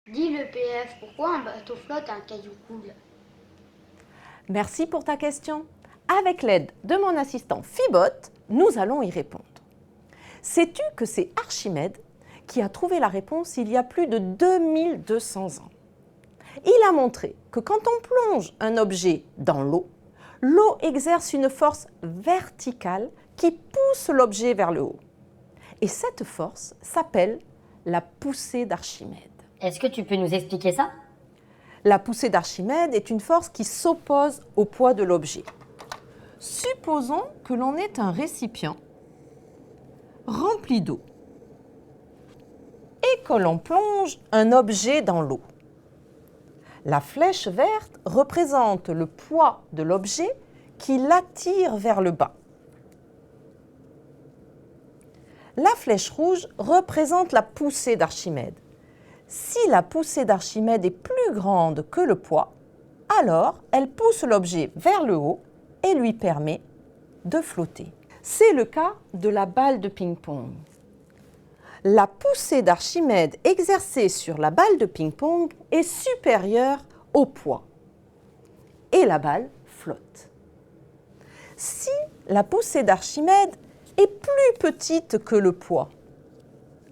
Dis le PF, pourquoi un bateau flotte et un caillou coule? Merci pour ta question. Avec l'aide de mon assistant Phibot, nous allons y répondre. Sais-tu que c'est Archimède qui a trouvé la réponse il y a plus de 2200 ans? Il a montré que quand on plonge un objet dans l'eau, l'eau exerce une force verticale qui pousse l'objet vers le haut. Et cette force s'appelle la poussée d'Archimède. Est-ce que tu peux nous expliquer ça? La poussée d'Archimède est une force qui s'oppose au poids de l'objet. Supposons que l'on ait un récipient rempli d'eau et que l'on plonge un objet dans l'eau. La flèche verte représente le poids de l'objet qui l'attire vers le bas. La flèche rouge représente la poussée d'Archimède. Si la poussée d'Archimède est plus grande que le poids, alors elle pousse l'objet vers le haut et lui permet de flotter. C'est le cas de la balle de ping-pong. La poussée d'Archimède exercée sur la balle de ping-pong est supérieure au poids et la balle flotte. Si la poussée d'Archimède est plus petite que le poids,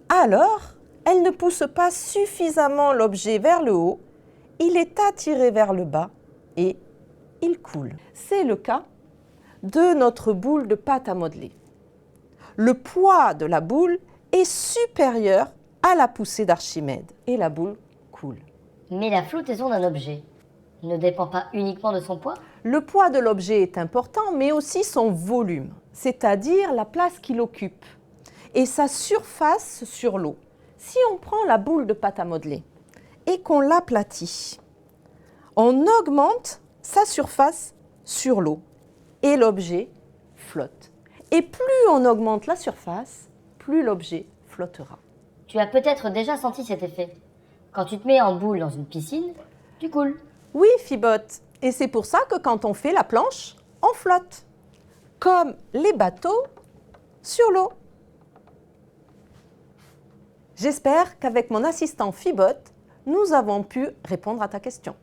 alors elle ne pousse pas suffisamment l'objet vers le haut, il est attiré vers le bas et il coule. C'est le cas de notre boule de pâte à modeler. Le poids de la boule est supérieur à la poussée d'Archimède et la boule coule. Mais la flottaison d'un objet ne dépend pas uniquement de son poids? Le poids de l'objet est important, mais aussi son volume, c'est-à-dire la place qu'il occupe, et sa surface sur l'eau. Si on prend la boule de pâte à modeler et qu'on l'aplatit, on augmente sa surface sur l'eau et l'objet flotte. Et plus on augmente la surface, plus l'objet flottera. Tu as peut-être déjà senti cet effet. Quand tu te mets en boule dans une piscine, tu coules. Oui, Phibot, et c'est pour ça que quand on fait la planche, on flotte, comme les bateaux sur l'eau. J'espère qu'avec mon assistant Phibot, nous avons pu répondre à ta question.